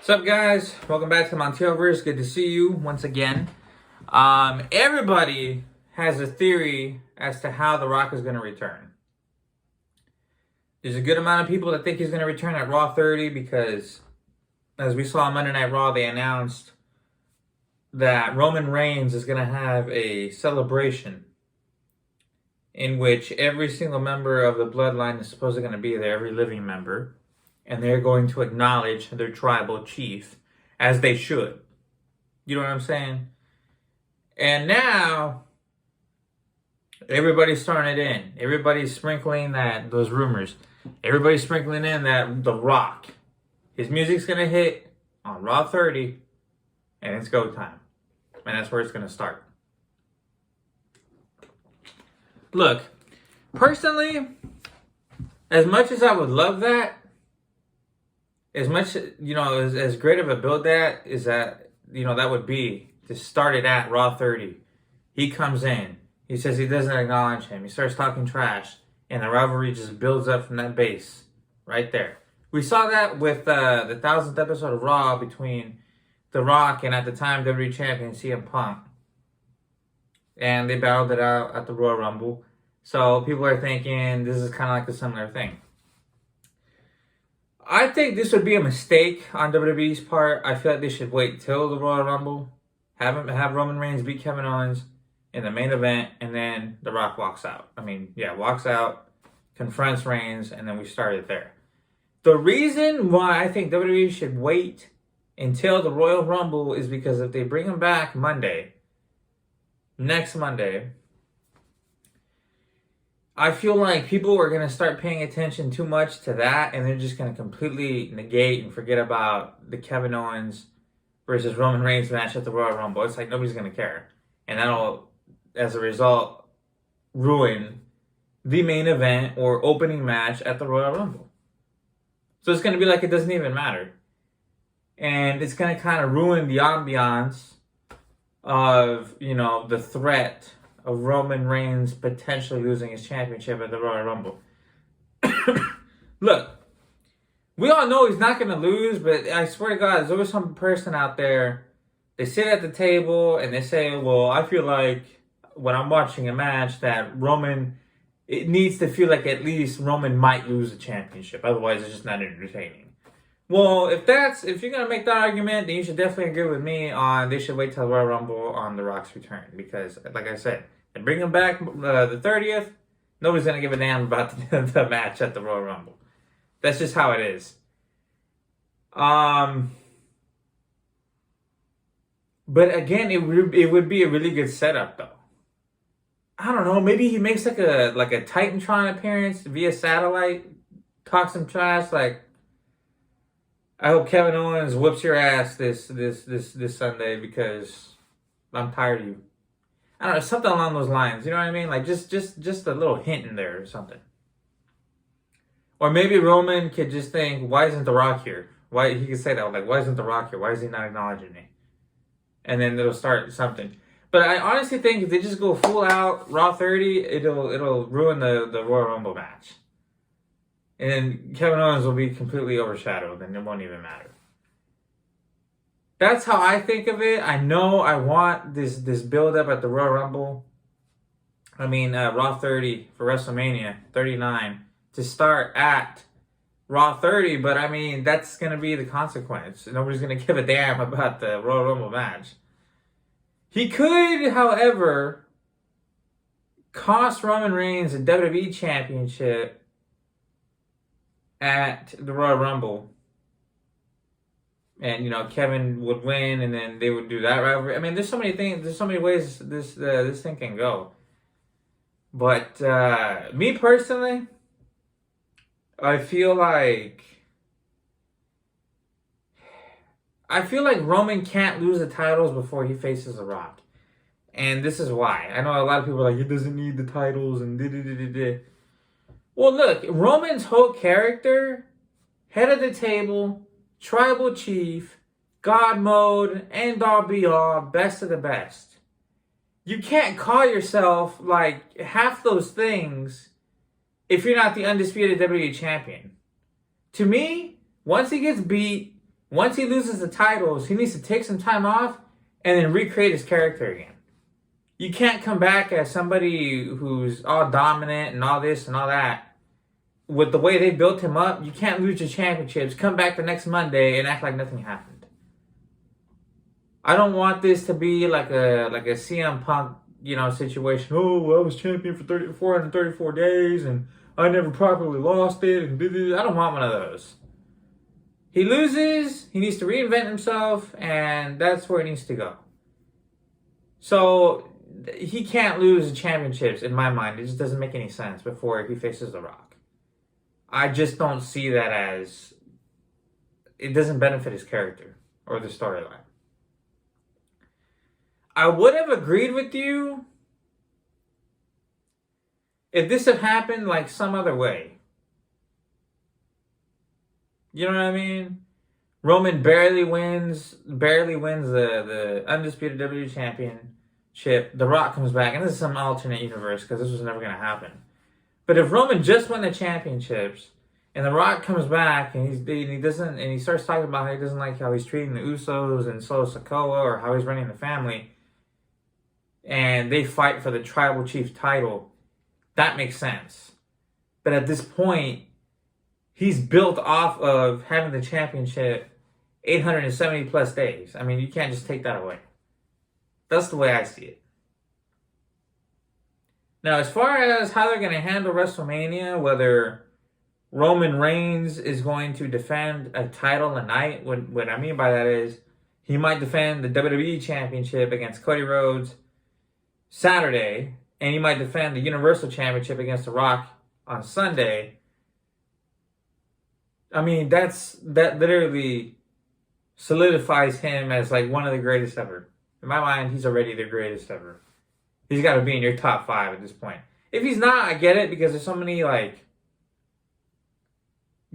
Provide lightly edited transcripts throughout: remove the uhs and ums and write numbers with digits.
What's up, guys? Welcome back to Monteoverse. Good to see you once again. Everybody has a theory as to how The Rock is going to return. There's a good amount of people that think he's going to return at Raw 30 because, as we saw on Monday Night Raw, they announced that Roman Reigns is going to have a celebration in which every single member of the bloodline is supposedly going to be there, every living member. And they're going to acknowledge their tribal chief, as they should. You know what I'm saying? And now, everybody's throwing it in. Everybody's sprinkling those rumors. Everybody's sprinkling in that The Rock, his music's going to hit on Raw 30, and it's go time. And that's where it's going to start. Look, personally, as much as I would love that, as much, as great of a build that would be to start it at Raw 30. He comes in. He says he doesn't acknowledge him. He starts talking trash. And the rivalry just builds up from that base. Right there. We saw that with the 1000th episode of Raw between The Rock and, at the time, WWE Champion CM Punk. And they battled it out at the Royal Rumble. So people are thinking this is kind of like a similar thing. I think this would be a mistake on WWE's part. I feel like they should wait till the Royal Rumble, have Roman Reigns beat Kevin Owens in the main event, and then The Rock walks out. Walks out, confronts Reigns, and then we start it there. The reason why I think WWE should wait until the Royal Rumble is because if they bring him back next Monday, I feel like people are going to start paying attention too much to that, and they're just going to completely negate and forget about the Kevin Owens versus Roman Reigns match at the Royal Rumble. It's like nobody's going to care. And that'll, as a result, ruin the main event or opening match at the Royal Rumble. So it's going to be like it doesn't even matter. And it's going to kind of ruin the ambiance of, the threat of Roman Reigns potentially losing his championship at the Royal Rumble. Look, we all know he's not going to lose, but I swear to God, there's always some person out there, they sit at the table and they say, well, I feel like when I'm watching a match that Roman, it needs to feel like at least Roman might lose the championship. Otherwise, it's just not entertaining. Well, if you're going to make that argument, then you should definitely agree with me on they should wait till Royal Rumble on The Rock's return. Because, like I said, and bring him back the 30th, nobody's going to give a damn about the match at the Royal Rumble. That's just how it is. But again, it would be a really good setup, though. I don't know, maybe he makes like a Titantron appearance via satellite, talks some trash, like, I hope Kevin Owens whoops your ass this Sunday because I'm tired of you. I don't know, something along those lines. You know what I mean? Like just a little hint in there or something. Or maybe Roman could just think, why isn't The Rock here? Why he could say that, like, why isn't The Rock here? Why is he not acknowledging me? And then it'll start something. But I honestly think if they just go full out Raw 30, it'll ruin the Royal Rumble match. And then Kevin Owens will be completely overshadowed and it won't even matter. That's how I think of it. I know I want this build up at the Royal Rumble. Raw 30 for WrestleMania 39 to start at Raw 30. But that's going to be the consequence. Nobody's going to give a damn about the Royal Rumble match. He could, however, cost Roman Reigns a WWE Championship at the Royal Rumble. And, Kevin would win, and then they would do that rivalry. There's so many things, there's so many ways this thing can go. But me personally, I feel like Roman can't lose the titles before he faces The Rock. And this is why. I know a lot of people are like, he doesn't need the titles and da-da-da-da-da. Well, look, Roman's whole character, head of the table, tribal chief, God mode, end all be all, best of the best. You can't call yourself like half those things if you're not the undisputed WWE champion. To me, once he gets beat, Once he loses the titles, he needs to take some time off and then recreate his character again. You can't come back as somebody who's all dominant and all this and all that. With the way they built him up, you can't lose your championships, come back the next Monday and act like nothing happened. I don't want this to be like a CM Punk, situation. Oh, I was champion for 434 days and I never properly lost it. I don't want one of those. He loses, he needs to reinvent himself, and that's where he needs to go. So he can't lose the championships in my mind. It just doesn't make any sense before he faces The Rock. I just don't see that as, it doesn't benefit his character or the storyline. I would have agreed with you if this had happened like some other way. You know what I mean? Roman barely wins the undisputed WWE Championship. The Rock comes back, and this is some alternate universe because this was never going to happen. But if Roman just won the championships, and The Rock comes back, and he starts talking about how he doesn't like how he's treating the Usos and Solo Sikoa, or how he's running the family, and they fight for the Tribal Chief title, that makes sense. But at this point, he's built off of having the championship 870 plus days. I mean, you can't just take that away. That's the way I see it. Now, as far as how they're going to handle WrestleMania, whether Roman Reigns is going to defend a title a night, what I mean by that is he might defend the WWE Championship against Cody Rhodes Saturday, and he might defend the Universal Championship against The Rock on Sunday. I mean, that literally solidifies him as like one of the greatest ever. In my mind, he's already the greatest ever. He's got to be in your top 5 at this point. If he's not, I get it, because there's so many like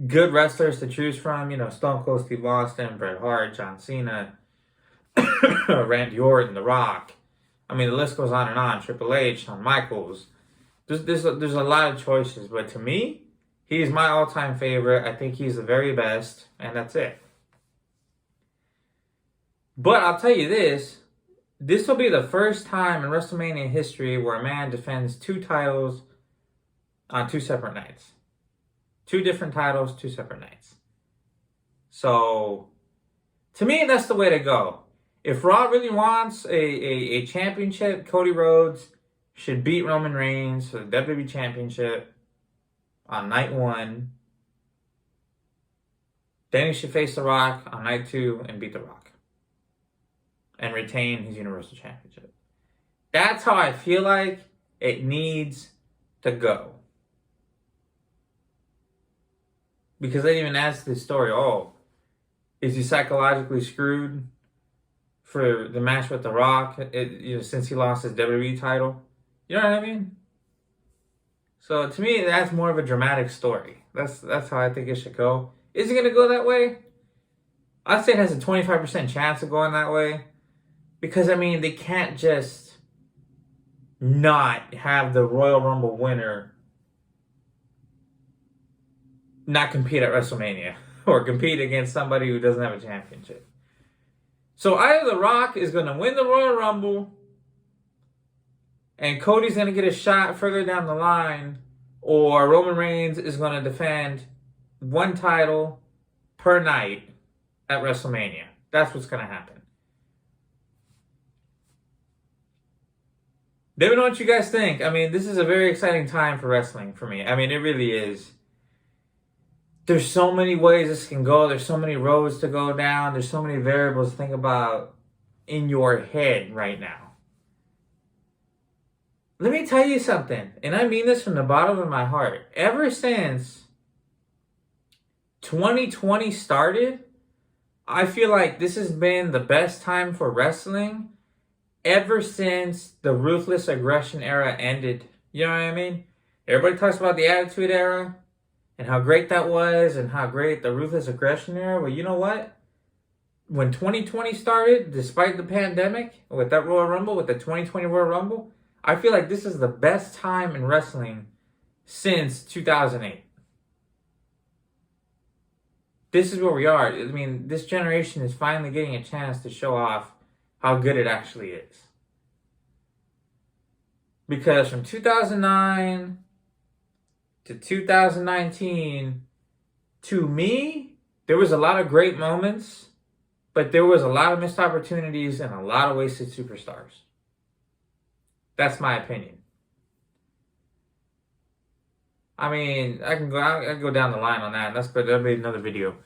good wrestlers to choose from. Stone Cold Steve Austin, Bret Hart, John Cena, Randy Orton, The Rock. I mean, the list goes on and on. Triple H, Shawn Michaels. There's a lot of choices, but to me, he's my all-time favorite. I think he's the very best, and that's it. But I'll tell you this will be the first time in WrestleMania history where a man defends 2 titles on 2 separate nights. 2 different titles, 2 separate nights. So, to me, that's the way to go. If Raw really wants a championship, Cody Rhodes should beat Roman Reigns for the WWE Championship on night 1. Then he should face The Rock on night 2 and beat The Rock. And retain his Universal Championship. That's how I feel like it needs to go. Because they even asked this story, is he psychologically screwed for the match with The Rock since he lost his WWE title? You know what I mean? So to me, that's more of a dramatic story. That's how I think it should go. Is it going to go that way? I'd say it has a 25% chance of going that way. Because, I mean, they can't just not have the Royal Rumble winner not compete at WrestleMania. Or compete against somebody who doesn't have a championship. So either The Rock is going to win the Royal Rumble, and Cody's going to get a shot further down the line, or Roman Reigns is going to defend 1 title per night at WrestleMania. That's what's going to happen. Let me know what you guys think. I mean, this is a very exciting time for wrestling for me. I mean, it really is. There's so many ways this can go. There's so many roads to go down. There's so many variables to think about in your head right now. Let me tell you something, and I mean this from the bottom of my heart. Ever since 2020 started, I feel like this has been the best time for wrestling ever since the Ruthless Aggression era ended. You know what I mean? Everybody talks about the Attitude Era and how great that was and how great the Ruthless Aggression era. Well, you know what? When 2020 started, despite the pandemic, with that Royal Rumble, with the 2020 Royal Rumble, I feel like this is the best time in wrestling since 2008. this is where we are. I mean, this generation is finally getting a chance to show off how good it actually is. Because from 2009 to 2019, to me, there was a lot of great moments, but there was a lot of missed opportunities and a lot of wasted superstars. That's my opinion. I mean, I can go down the line on that. That'll be another video.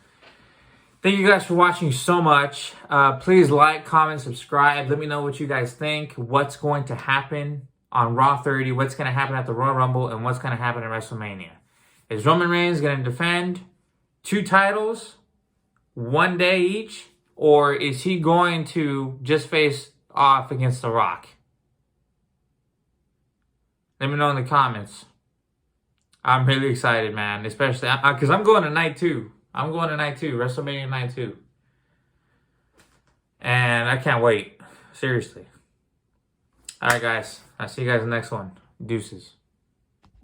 Thank you guys for watching so much. Please like, comment, subscribe. Let me know what you guys think. What's going to happen on Raw 30? What's going to happen at the Royal Rumble? And what's going to happen at WrestleMania? Is Roman Reigns going to defend 2 titles, 1 day each? Or is he going to just face off against The Rock? Let me know in the comments. I'm really excited, man. Especially because I'm going to night 2. I'm going to night 2, WrestleMania night 2. And I can't wait. Seriously. All right, guys. I'll see you guys in the next one. Deuces.